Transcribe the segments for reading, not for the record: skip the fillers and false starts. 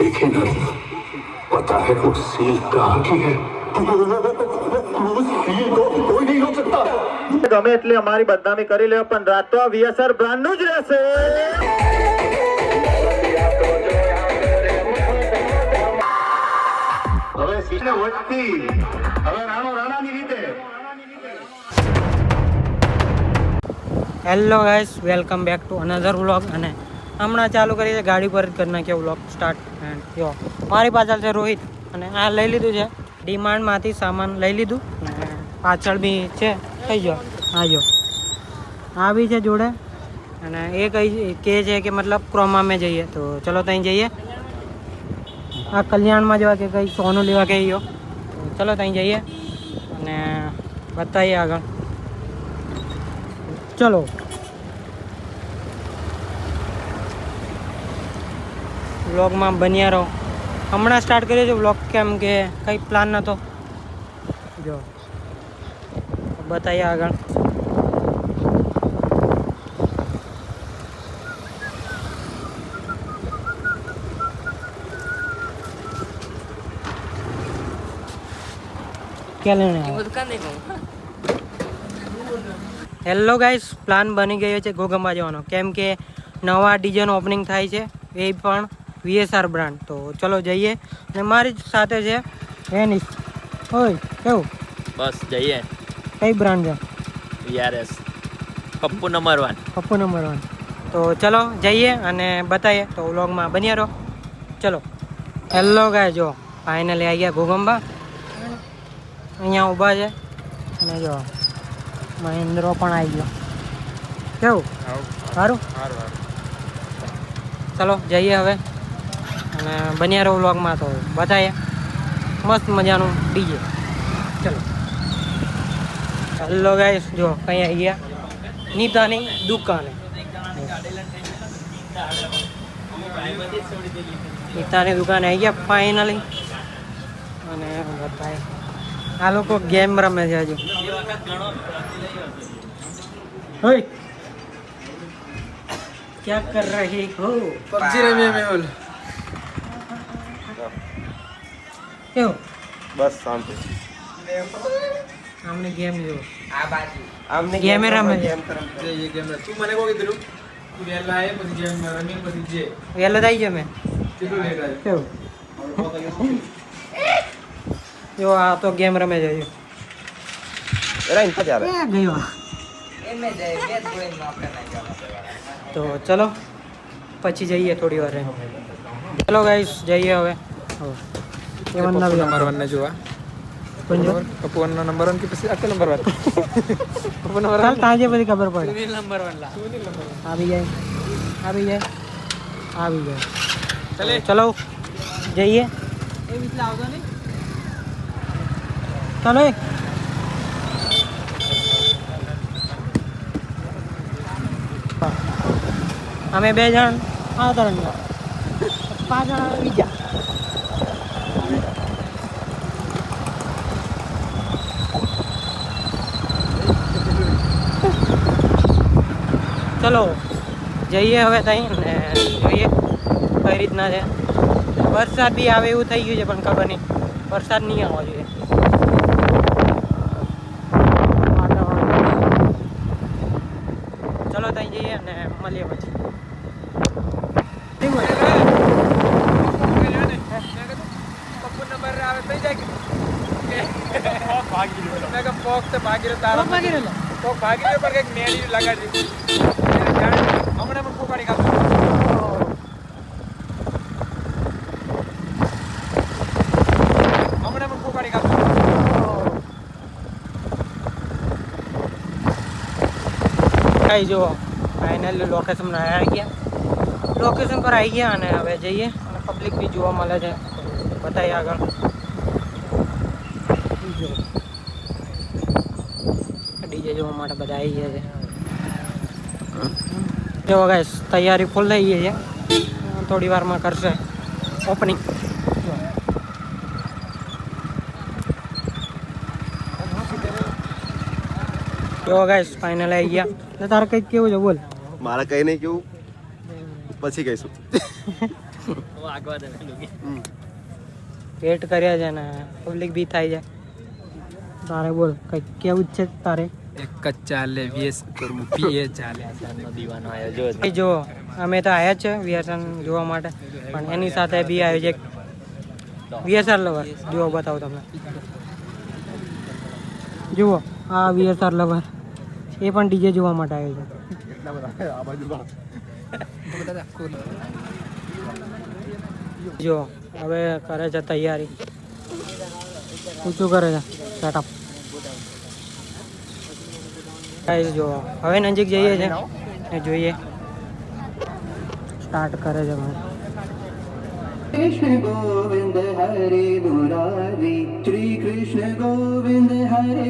देखे ना, पता है वो सील कहाँ की है? वो सील को कोई नहीं रोक सकता. ગમે એટલે અમારી બદનામી કરી લે પણ રાત તો વીએસઆર બ્રાન્ડ નું જ રહેશે. હવે સીને વચતી હવે રાણો રાણાની રીતે. Hello guys, welcome back to another vlog. અને હમણાં ચાલુ કરી છે ગાડી પર જ કરી નાખ્યો વ્લોગ સ્ટાર્ટ. એન્ડ જો મારી પાછળ છે રોહિત, અને આ લઈ લીધું છે ડીમાર્ટમાંથી સામાન લઈ લીધું. અને પાછળ બી છે, થઈ ગયો આ જો આ બી છે જોડે. અને એ કહે છે કે મતલબ ક્રોમામાં જઈએ, તો ચલો ત્યાં જઈએ. આ કલ્યાણમાં જવા કે કંઈ સોનું લેવા કહી ગયો, તો ચલો ત્યાં જઈએ અને બતાવીએ આગળ. ચલો વ્લોગમાં બન્યા રહો. હમણાં સ્ટાર્ટ કર્યો છે વ્લોગ, કેમ કે કંઈ પ્લાન નહોતો. જો બતાવીએ આગળ. હેલો ગાઈસ, પ્લાન બની ગયો છે ઘોઘંબા જવાનો, કેમ કે નવા ડીજેનું ઓપનિંગ થાય છે, એ પણ વીએસઆર બ્રાન્ડ. તો ચલો જઈએ. અને મારી સાથે છે એનિસ. ઓય કેવું? બસ જઈએ. કઈ બ્રાન્ડ છે? VRS Pappu number 1. Pappu number 1. તો ચલો જઈએ અને બતાવીએ. તો વ્લોગમાં બન્યા રહો. ચલો. હેલો ગાઈસ, જો ફાઇનલી આવી ગયા ઘોઘંબા. અહીંયા ઊભા છે અને જો મહેન્દ્રો પણ આવી ગયો. કેવું? સારું. ચલો જઈએ હવે અને બન્યા રહો વ્લોગમાં. તો બતાવીએ મસ્ત મજાનું ડીજે. ચલો. હેલો ગાઈસ, જો કઈ આવી ગયા નીતાની દુકાને. નીતાની દુકાને આવી ગયા ફાઇનલી. અને બતાવીએ આ લોકો ગેમ રમે છે હજુ. ઓય क्या कर रहे हो? PUBG rummy Mehul. કેવું? बस शांति. આમને ગેમ જો आमने गेम रमे गेम तरफ ये गेम तू मने को किधर तू वेला है પછી गेम રમી પછી જે વેલો થઈ ગયો મેં. કેટલું લેટ આવ્યું કેવું? જો આ તો ગેમ રમે છે. એરા ઇનકા જા રહા ગયો. તો ચલો પછી જઈએ થોડી વાર. ચલો ગાઈસ જઈએ હવે. નંબર 1 ને જોવા પપ્પુ નંબર 1 કે પછી આટલો નંબર 1 પપ્પુ નંબર 1 તાજે પછી ખબર પડે. સુનિલ નંબર 1 લા. આવી જાય આવી જાય આવી જાય. ચલે ચલો જઈએ. એ વિતલા આવતો નહીં. ચલો અમે 2 જણ આવતા રહ્યા, 5 જણ બીજા. ચલો જઈએ હવે ત્યાં ને જોઈએ કઈ રીતના છે. વરસાદ બી આવે એવું થઈ ગયું છે, પણ ખબર નહીં વરસાદ નહીં આવવો જોઈએ. ચલો ત્યાં જઈએ અને મળીએ પછી. પપ્પુ નંબર આવે થઈ જાય કે પોક ભાગી રહ્યો મેં કે પોક તો ભાગી રહ્યો તારો ભાગી રહ્યો પોક ભાગી રહ્યો પર કઈક નેડી લગાડી હમણાં પણ પોકાડી કાઢો હમણાં પણ પોકાડી કાઢો કઈ જુઓ ફાઇનલી લોકેશન આવી ગયા. લોકેશન પર આવી ગયા અને હવે જઈએ. અને પબ્લિક બી જોવા મળે છે, બતાવીએ આગળ. ડીજે જોવા માટે બધા આવી ગયા છે. જો ગાઈસ તૈયારી ફૂલ થઈ ગઈ છે, થોડી વારમાં કરશે ઓપનિંગ. જો ગાઈસ ફાઇનલ આવી ગયા. તારે કંઈક કેવું છે બોલ. મારા કઈ નહીં કેવું પછી કહીશું. હું આગવા દે વેટ કર્યા છે ને પબ્લિક બી થાય છે. તારે બોલ કંઈક કેવું જ છે તારે? એક જ ચાલે 20 રૂપિયે ચાલે. આસામનો દીવાનો આવ્યો જો એ જો અમે તો આવ્યા જ છે વિયસન જોવા માટે, પણ એની સાથે બી આવ્યો છે VSR લવર. જુઓ બતાવો તમને, જુઓ આ VSR લવર એ પણ ડીજે જોવા માટે આવ્યો છે. જો હવે કરે છે તૈયારી, ઊંચું કરે છે સેટઅપ. જો હવે નજીક જઈએ છે એ જોઈએ, સ્ટાર્ટ કરે છે ભાઈ. कृष्ण गोविंद हरे मुरारी, श्री कृष्ण गोविंद हरे.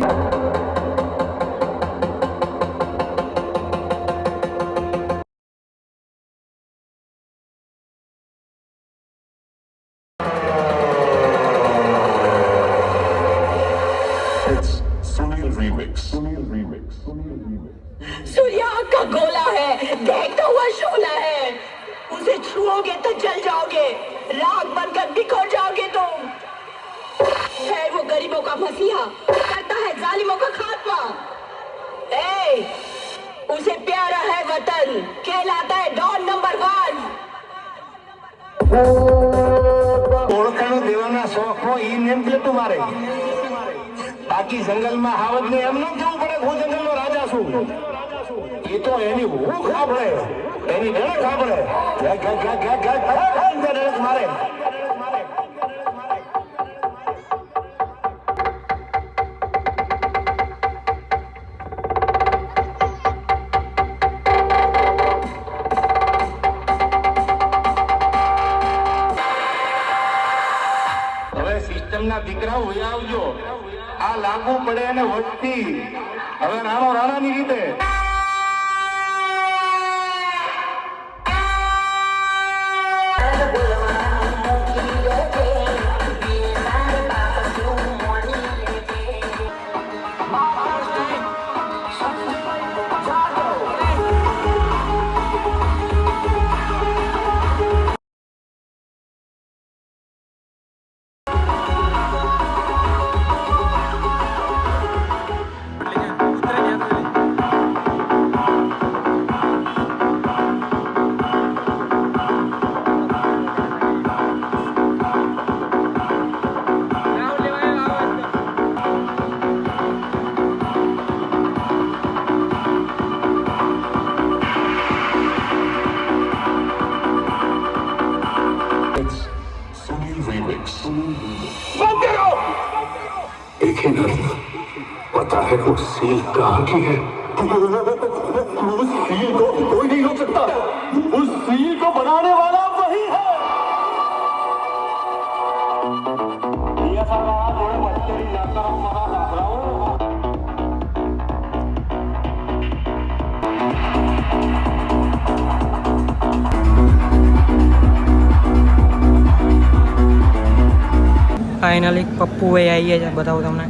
सूर्य आग का गोला है, देखता हुआ शोला है, उसे छुओगे तो जल जाओगे, राख बनकर बिखर जाओगे तुम. है वो गरीबों का मसीहा, करता है जालिमों का खात्मा. उसे प्यारा है वतन, कहलाता है डॉन नंबर 1. ઓળખાણો દેવાના શોખો ઈ નેમ છે તમારે. બાકી જંગલમાં હાવજ ને એમ ન કેવું પડે હું જંગલનો રાજા છું. એ તો એની હું ખાબડે, એની ડણક ખાબડે. ડણક મારે. હવે સિસ્ટમના દીકરાઓ વહી આવજો. આ લાગુ પડે અને વસ્તી હવે રાણો રાણાની રીતે. देखे ना, पता है वो सील कहाँ की है? उस सील को कोई नहीं रोक सकता. उस सील को बनाने वाला वही है. ये सारा थोड़े बच्चे ही जाता हूँ मना रहा हूँ. ફાઇનલી પપ્પુ ભાઈ આવીએ છે, બતાવું તમને.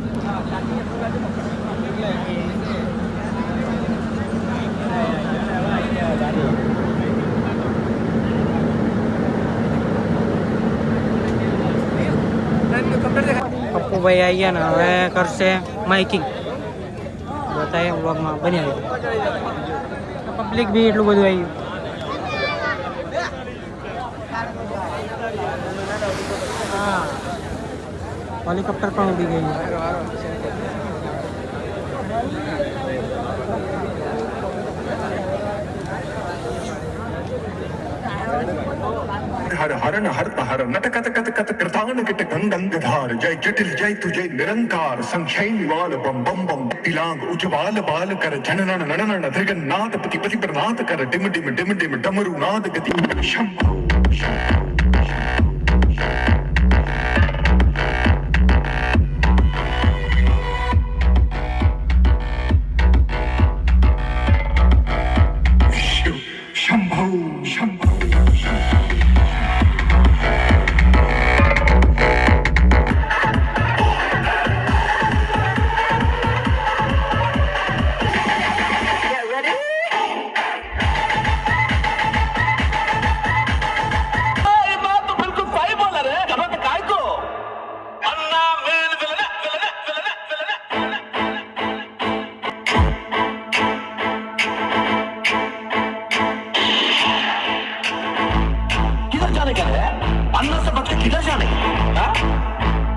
પપ્પુ ભાઈ આવીએ ને હવે કરશે માઇકિંગ, બતાવે વ્લોગમાં બની આવી. પબ્લિક બી એટલું બધું આવી ગયું. હા, હેલિકોપ્ટર પણ ઉડી ગઈ. हर हरण हर हर नट कत कत कत कृतान किट गंगंगधार जय जटिल जय तुझे निरंकार संख्याई निवाल बम बम बम तिलांग उज्जवाल बाल कर जननन ननन धृगन्नाथ पति पति प्रनाथ कर डिम डिम डिम डिम डमरू नाद गति शंभु. में क्या है? अन्ना से बच के किधर जाने? हाँ?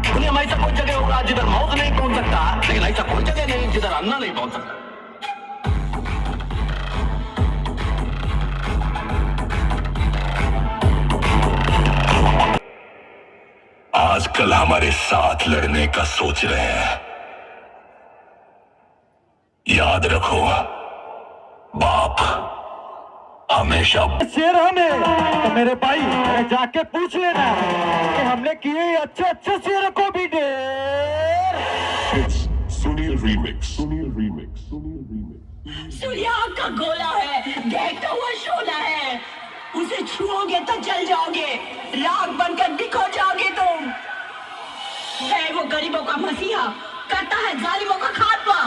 दुनिया में ऐसा कोई जगह होगा जिधर मौत नहीं पहुंच सकता, लेकिन ऐसा कोई जगह नहीं जिधर अन्ना नहीं पहुंच सकता। आजकल हमारे साथ लड़ने का सोच रहे हैं, याद रखो बाप हमेशा शेर हमें तो मेरे भाई जाके पूछ लेना कि हमने किए अच्छे अच्छे शेरों को भी ढेर। सुनील रीमिक्स। सूर्या का गोला है, देखता हुआ शोला है, उसे छुओगे तो जल जाओगे, राख बनकर बिखर जाओगे तुम। है वो गरीबों का मसीहा, करता है जालिमों का खात्मा।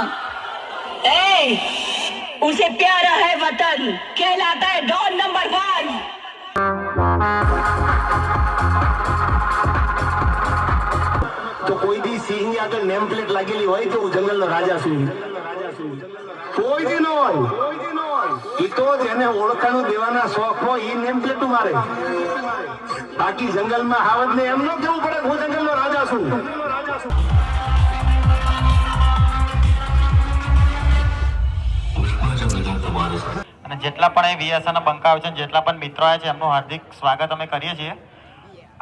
उसे प्यारा है वतन, कहलाता है डॉन नंबर 1। तो કોઈ દી સિંહ આગળ નેમ પ્લેટ લાગેલી હોય તો જંગલનો રાજા સિંહ કોઈ દી ન હોય એ તો જેને ઓળખાણું દેવાના શોખ હોય એ નેમ પ્લેટ મારે, બાકી જંગલમાં હાવજને એમ ન કેવું પડે હું જંગલનો રાજા છું। અને જેટલા પણ એ વીએસઆના બંકા આવે છે, જેટલા પણ મિત્રો આવે છે, એમનું હાર્દિક સ્વાગત અમે કરીએ છીએ।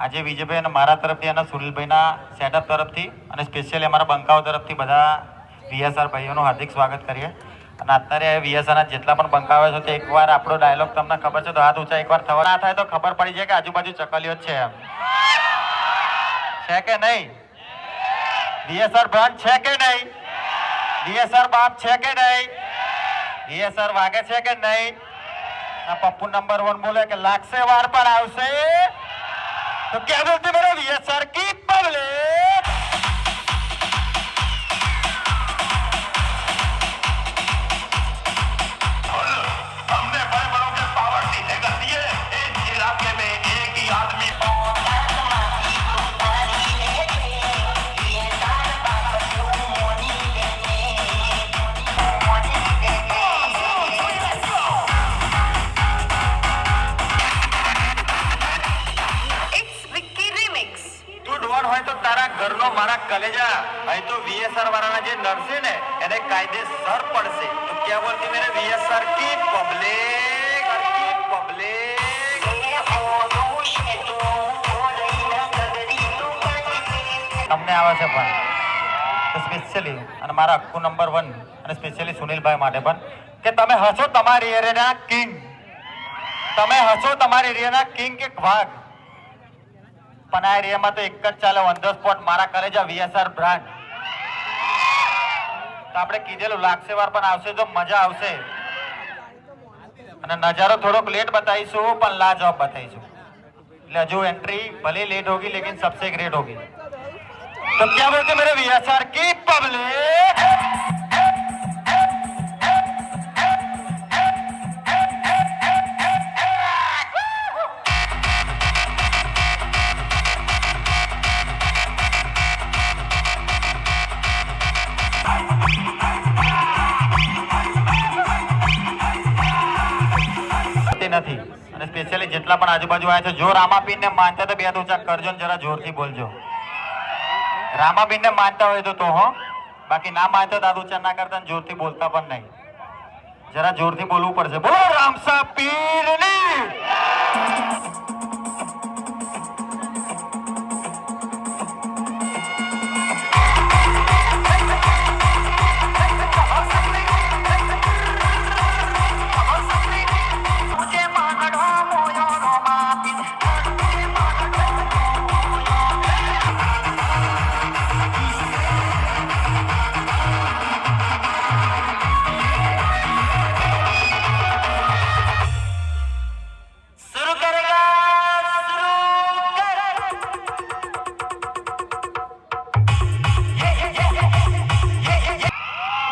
આજે વિજયભાઈ અને મારા તરફથી અને સુનિલભાઈના સેટઅપ તરફથી અને સ્પેશિયલી અમારા બંકાઓ તરફથી બધા વીએસઆર ભાઈઓનું હાર્દિક સ્વાગત કરીએ। અને અત્યારે વીએસઆરના જેટલા પણ બંકા આવે છે તો એકવાર આપણો ડાયલોગ તમને ખબર છે તો હાથ ઊંચા એકવાર થવા ના થાય તો ખબર પડી જાય કે આજુબાજુ ચકલીઓ જ છે એમ છે કે નહીં? વીએસઆર બ્રાન્ડ છે કે નહીં? વીએસઆર બાપ છે કે નહીં? વીએસઆર વાગે છે કે નહીં? પપ્પુ નંબર 1 બોલે કે લાગશે વાર પણ આવશે तो क्या बोलते मेरे वीएसआर की पब्लिक। हमने बड़े बड़ों के पावर सीधे कर दिए, एक इलाके में एक ही आदमी। ઘરનો મારા કલેજા ભાઈ તો વીએસઆર વાળાના જે નર્સે ને એને કાયદેસર પડશે। તો ક્યાં બોલતી મેરે વીએસઆર की पब्लिक તમને આવે છે પણ તો સ્પેશિયલી અને મારા અક્કુ નંબર 1 અને સ્પેશિયલી સુનિલભાઈ માટે પણ કે તમે હસો તમારી એરિયાના કિંગ, તમે હસો તમારી એરિયાના કિંગ કે વાઘ, પણ આ એરિયામાં તો એક જ ચાલે ઓન ધ સ્પોટ મારા કલેજા વીએસઆર બ્રાન્ડ। તો આપણે કીધેલું લાગશે વાર પણ આવશે તો મજા આવશે અને નજારો થોડોક લેટ બતાવીશું પણ લાજવાબ બતાવીશું। એટલે હજુ एंट्री भले लेट होगी लेकिन सबसे ग्रेट होगी। तो क्या बोलते मेरे वीएसआर की पब्लिक। નથી અને સ્પેશિયલી જેટલા પણ આજુબાજુ આવ્યા છે જો રામાપીર ને માનતા તો બે હાથ ઊંચા કરજો ને જરા જોરથી બોલજો। રામાપીર ને માનતા હોય તો હો, બાકી ના માનતા તો હાથ ઊંચા ના કરતા ને જોરથી બોલતા પણ નહીં, જરા જોરથી બોલવું પડશે। બોલો રામસા પીરની।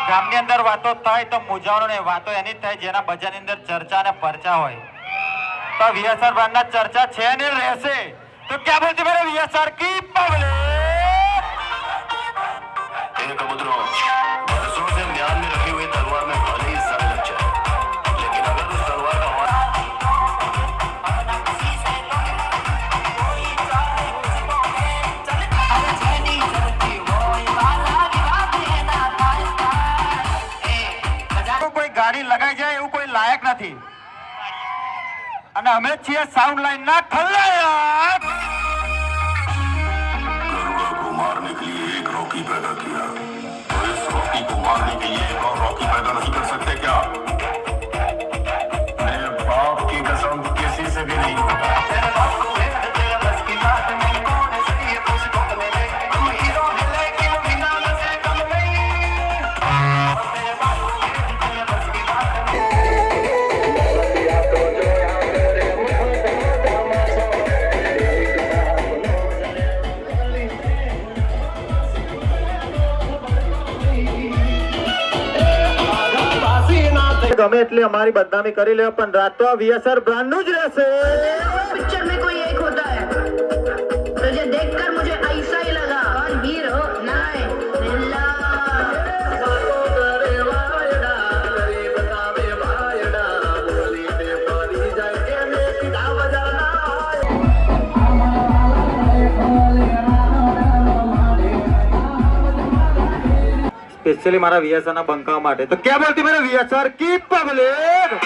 ગામની અંદર વાતો થાય તો મૂંઝાવણ ને વાતો એની થાય જેના બજારની અંદર ચર્ચા અને પરચા હોય। તો વીએસઆર બ્રાન્ડના ચર્ચા છે ને રહેશે। તો ક્યાં બોલતી મેરે વીએસઆર की पब्लिक। एक कबूतरों बरसों से म्यान में रखी हुई तलवार में भले ही जंग लग जाए, लेकिन अगर उस तलवार का તાળી લગાઈ જાય એવું કોઈ લાયક નથી અને અમે છીએ સાઉન્ડ લાઈન ના ખલનાયક गरुड़ा को मारने के लिए एक रॉकी पैदा किया तो इस रॉकी को मारने के लिए एक और रॉकी पैदा नहीं कर सकते क्या मेरे बाप की कसम किसी से भी नहीं ગમે એટલે અમારી બદનામી કરી લે પણ રાત તો આ વીએસઆર બ્રાન્ડ નું જ રહેશે पिक्चर में कोई एक होता है तुझे देखकर मुझे ऐसा ही लगा और हीरो नाय સ્પેશિયલી મારા વીએસઆર ના બંકા માટે તો ક્યાં બોલતી મેરે વીએસઆર કી પબ્લિક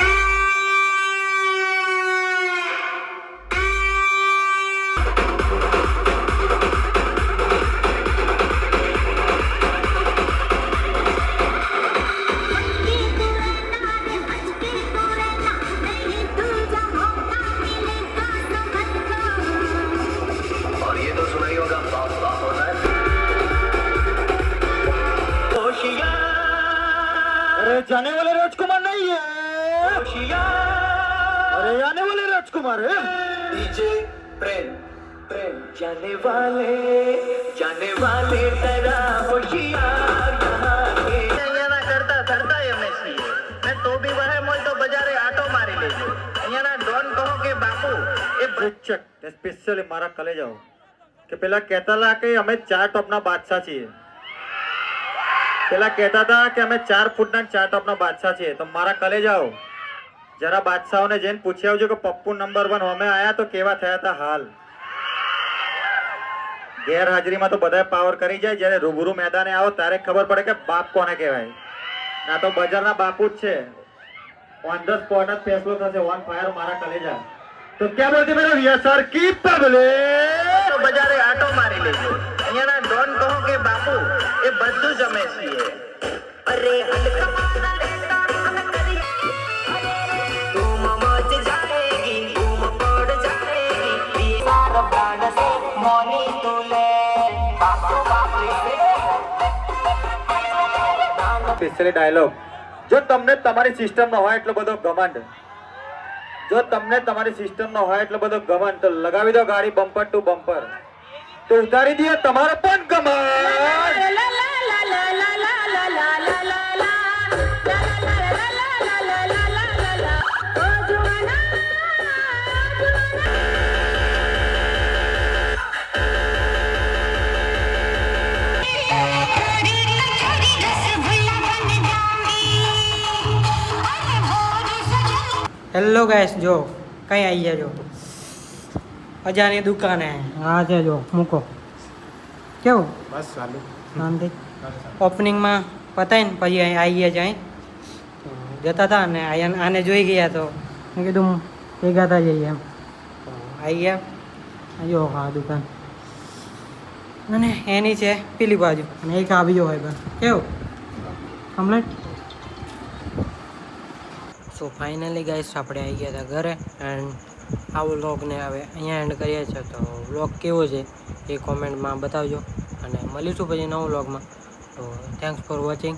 और ये तो सुना ही होगा बाप बाप होता है अरे जाने वाले राजकुमार नहीं है अरे आने वाले राजकुमार है डीजे प्रेम प्रेम जाने वाले तेरा होशियार यहाँ के અહીંયાના કરતા કરતા એમએસસી મેં તો બી વહે મોલ તો બજારે આટો મારી લેજો અહીંયાના ડોન કહો કે બાપુ એ સ્પેશિયલી મારા કલેજાઓ કે પેલા કહેતા હતા કે અમે 4 ટોપના બાદશાહ છીએ પેલા કહેતા હતા કે અમે 4 ફૂટના 4 ટોપના બાદશાહ છીએ તો મારા કલેજાઓ જરા બાદશાહોને જઈને પૂછી આવજો કે પપ્પુ નંબર 1 અમે આયા તો કેવા થયા હતા હાલ ગેરહાજરીમાં તો બધાય પાવર કરી જાય જ્યારે રૂબરૂ મેદાને આવો ત્યારે ખબર પડે કે બાપ કોને કહેવાય ના તો બજારના બાપુ જ છે ઓન ધ સ્પોટ જ ફેસલો થશે ઓન ફાયર મારા કલેજા તો ક્યાં બોલતી મેરા વીએસઆર કી પબ્લિક તો બજારે આટો મારી લેજો અહીંયાના ડોન કહો કે બાપુ એ બધું જ એમએસસી છે अरे हल्का तुम मच जाएगी तुम पड़ जाएगी ये सारा ब्रांड से मोनी तुले बाप से સ્પેશિયલી ડાયલોગ જો તમને તમારી સિસ્ટમ નો હોય એટલો બધો ઘમંડ જો તમને તમારી સિસ્ટમ નો હોય એટલો બધો ઘમંડ તો લગાવી દો ગાડી બમ્પર ટુ બમ્પર તો ઉતારી દઈએ તમારો પણ ઘમંડ હેલો ગાઈસ જો કઈ આવી ગયા જો અજાની દુકાને હા છે જો મૂકો કેવું બસ ચાલુ શાંતિ ઓપનિંગમાં પતાવીને પછી અહીં આવી ગયા જાય જતા હતા ને આને જોઈ ગયા તો મેં કીધું ભેગા થા જઈએ એમ તો આવી ગયા જો હા દુકાન અને એની છે પેલી બાજુ અને એક આવી જો હોય બસ કેવું કમ્પ્લીટ સો ફાઇનલી ગાઈસ આપણે આવી ગયા હતા ઘરે એન્ડ આ વ્લોગને હવે અહીંયા એન્ડ કરીએ છીએ તો વ્લોગ કેવો છે એ કોમેન્ટમાં બતાવજો અને મળીશું પછી નવા વ્લોગમાં તો થેન્ક્સ ફોર વોચિંગ